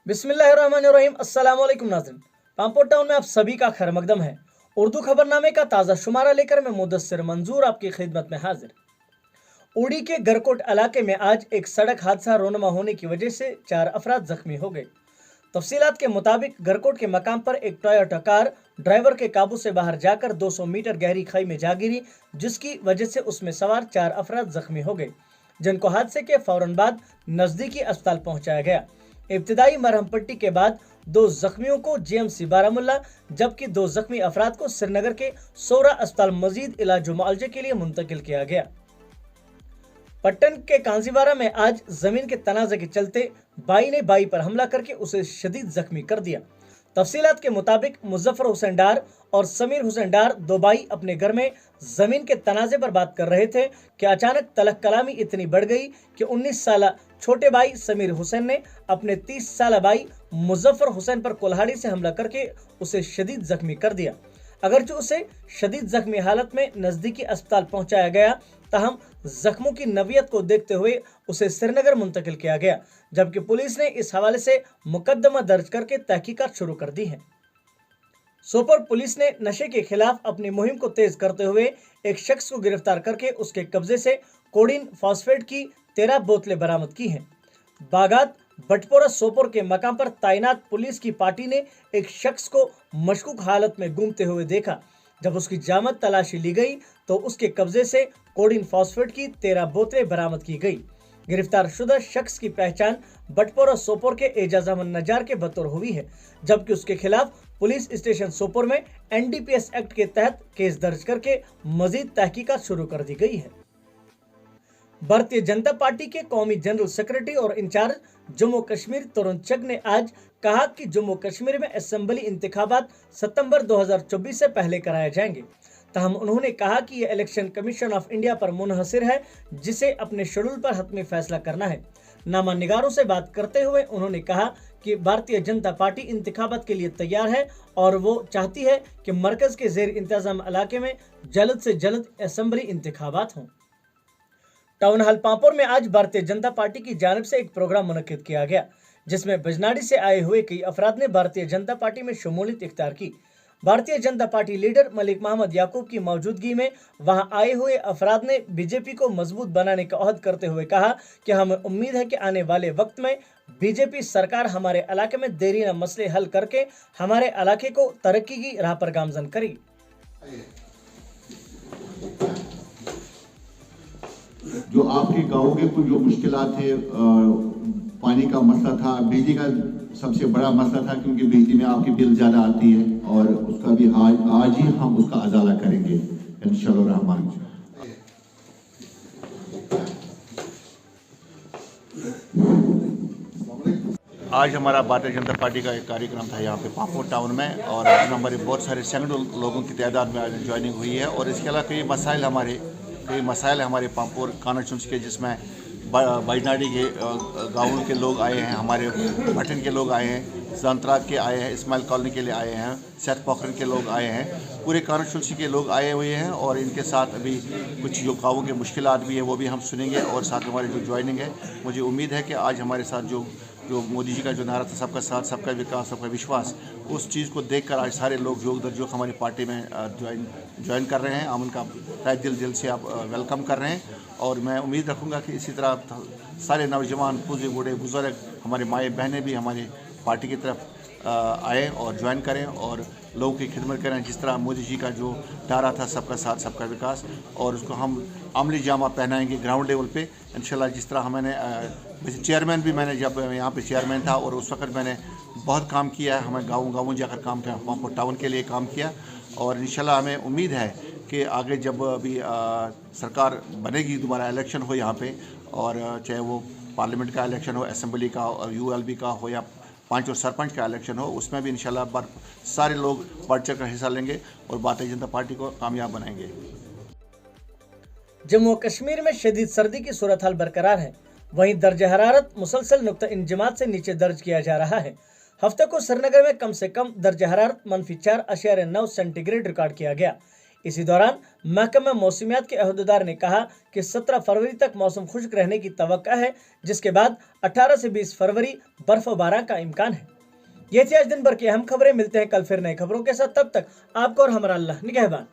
बिस्मिल्लाहिर्रहमानिर्रहीम। अस्सलाम वालेकुम नाज़रीन। पांपोर टाउन में आप सभी का खैर मकदम है। उर्दू खबरनामे का ताज़ा शुमारा लेकर मैं मुदस्सिर मंजूर आपकी खिदमत में हाजिर। उड़ी के गरकोट इलाके में आज एक सड़क हादसा रोनमा होने की वजह से 4 अफराद जख्मी हो गए। तफसीलात के मुताबिक गरकोट के मकाम पर एक टोयोटा कार ड्राइवर के काबू से बाहर जाकर 200 मीटर गहरी खाई में जा गिरी, जिसकी वजह से उसमें सवार 4 अफराद जख्मी हो गए, जिनको हादसे के फौरन बाद नजदीकी अस्पताल पहुंचाया गया। इब्तिदाई मरहम पट्टी के बाद 2 जख्मियों को जीएमसी बारामुल्ला जबकि 2 जख्मी अफराद को श्रीनगर के सोरा अस्पताल मजीद इलाज व मुआवजे के लिए मुंतकिल किया गया। पट्टन के कांजीवारा में आज जमीन के तनाज़े के चलते बाई ने बाई पर हमला करके उसे शदीद जख्मी कर दिया। तफसीलात के मुताबिक मुजफ्फर हुसैन डार और समीर हुसैन डार दो भाई अपने घर में जमीन के तनाज़े पर बात कर रहे थे कि अचानक तलक कलामी इतनी बढ़ गई कि 19 साल छोटे भाई समीर हुसैन ने अपने 30 साल भाई मुजफ्फर हुसैन पर कुल्हाड़ी से हमला करके उसे शदीद जख्मी कर दिया। अगरचे उसे शदीद जख्मी हालत में नजदीकी अस्पताल पहुंचाया गया, ताहम जख्मों की नवियत को देखते हुए उसे श्रीनगर मुंतकिल किया गया, जबकि पुलिस ने इस हवाले से मुकदमा दर्ज करके तहकीकात शुरू कर दी है। सोपोर पुलिस ने नशे के खिलाफ अपनी मुहिम को तेज करते हुए एक शख्स को गिरफ्तार करके उसके कब्जे से कोडीन फॉस्फेट की 13 बोतलें बरामद की हैं। बागात बटपोरा सोपोर के मकाम पर तैनात पुलिस की पार्टी ने एक शख्स को मशकूक हालत में घूमते हुए देखा। जब उसकी जामत तलाशी ली गई तो उसके कब्जे से कोडीन फॉस्फेट की 13 बोतलें बरामद की गई। गिरफ्तार शुदा शख्स की पहचान बटपोरा सोपोर के एजाज अहमद नजार के बतौर हुई है, जबकि उसके खिलाफ पुलिस स्टेशन सोपोर में एनडीपीएस एक्ट के तहत केस दर्ज करके मजीद तहकीकात शुरू कर दी गई है। भारतीय जनता पार्टी के कौमी जनरल सेक्रेटरी और इंचार्ज जम्मू कश्मीर तरुण चग ने आज कहा कि जम्मू कश्मीर में असेंबली इंतखाबात सितंबर 2024 से पहले कराए जाएंगे। ताहम उन्होंने कहा कि यह इलेक्शन कमीशन ऑफ इंडिया पर मुनहसिर है, जिसे अपने शेड्यूल पर हतमी फैसला करना है। नामा निगारों से बात करते हुए उन्होंने कहा कि भारतीय जनता पार्टी इंतखाबात के लिए तैयार है और वो चाहती है कि मरकज के जेर इंतजाम इलाके में जल्द से जल्द असेंबली इंतखाबात हों। टाउन हॉल पांपोर में आज भारतीय जनता पार्टी की जानिब से एक प्रोग्राम मुनक्किद किया गया, जिसमें बजनाड़ी से आए हुए कई अफराद ने भारतीय जनता पार्टी में शमूलियत इख्तियार की। भारतीय जनता पार्टी लीडर मलिक मोहम्मद याकूब की मौजूदगी में वहां आए हुए अफराद ने बीजेपी को मजबूत बनाने का अहद करते हुए कहा कि हमें उम्मीद है कि आने वाले वक्त में बीजेपी सरकार हमारे इलाके में देरीना मसले हल करके हमारे इलाके को तरक्की की राह पर गामजन करेगी। जो आपके गाँव के कुछ जो मुश्किलात थे, पानी का मसला था, बिजली का सबसे बड़ा मसला था, क्योंकि बिजली में आपकी बिल ज़्यादा आती है और उसका भी आज ही हम उसका अजाला करेंगे इंशाअल्लाह रहमान। आज हमारा भारतीय जनता पार्टी का एक कार्यक्रम था यहाँ पे पांपोर टाउन में, और हमारे बहुत सारे सैकड़ों लोगों की तादाद में ज्वाइनिंग हुई है। और इसके अलावा कई मसाइल हमारे पांपोर कानाचुंस के, जिसमें बजनाड़ी के गाँव के लोग आए हैं, हमारे भटन के लोग आए हैं, जंतराग के आए हैं, इस्माइल कॉलोनी के लिए आए हैं, सेठ पोखरन के लोग आए हैं, पूरे कानाचुंसी के लोग आए हुए हैं। और इनके साथ अभी कुछ जो गाँवों के मुश्किलात भी हैं वो भी हम सुनेंगे, और साथ हमारी जो ज्वाइनिंग है, मुझे उम्मीद है कि आज हमारे साथ जो मोदी जी का जो नारा था सबका साथ सबका विकास सबका विश्वास, उस चीज़ को देखकर आज सारे लोग जो हमारी पार्टी में ज्वाइन कर रहे हैं, हम उनका तहे दिल से आप वेलकम कर रहे हैं। और मैं उम्मीद रखूँगा कि इसी तरह सारे नौजवान बूढ़े बूढ़े बुज़ुर्ग हमारे माए बहनें भी हमारी पार्टी की तरफ आएँ और ज्वाइन करें और लोगों की खिदमत करें, जिस तरह मोदी जी का जो नारा था सबका साथ सबका विकास, और उसको हम अमली जामा पहनाएंगे ग्राउंड लेवल पे इंशाल्लाह। जिस तरह मैंने चेयरमैन भी, मैंने जब यहाँ पे चेयरमैन था और उस वक्त मैंने बहुत काम किया है, हमें गाँव जाकर काम किया, पांपोर टाउन के लिए काम किया। और इंशाल्लाह हमें उम्मीद है कि आगे जब अभी सरकार बनेगी, दोबारा इलेक्शन हो यहाँ पे, और चाहे वो पार्लियामेंट का इलेक्शन हो, असेंबली का, ULB का हो, या 5 और सरपंच का इलेक्शन हो, उसमें भी इंशाल्लाह सारे लोग बढ़ चढ़ कर हिस्सा लेंगे और भारतीय जनता पार्टी को कामयाब बनाएंगे। जम्मू कश्मीर में शदीद सर्दी की सूरत हाल बरकरार है, वहीं दर्ज हरारत मुसलसल नुक्ता इंजमात से नीचे दर्ज किया जा रहा है। हफ्ते को श्रीनगर में कम से कम दर्ज हरारत -4.9 सेंटीग्रेड रिकॉर्ड किया गया। इसी दौरान महकमा मौसमियात के अहदेदार ने कहा कि 17 फरवरी तक मौसम खुश्क रहने की तवक्का है, जिसके बाद 18 से 20 फरवरी बर्फबारी का इम्कान है। ये थी आज दिन भर की अहम खबरें। मिलते हैं कल फिर नई खबरों के साथ। तब तक आपको और हमारा अल्लाह निगहबान।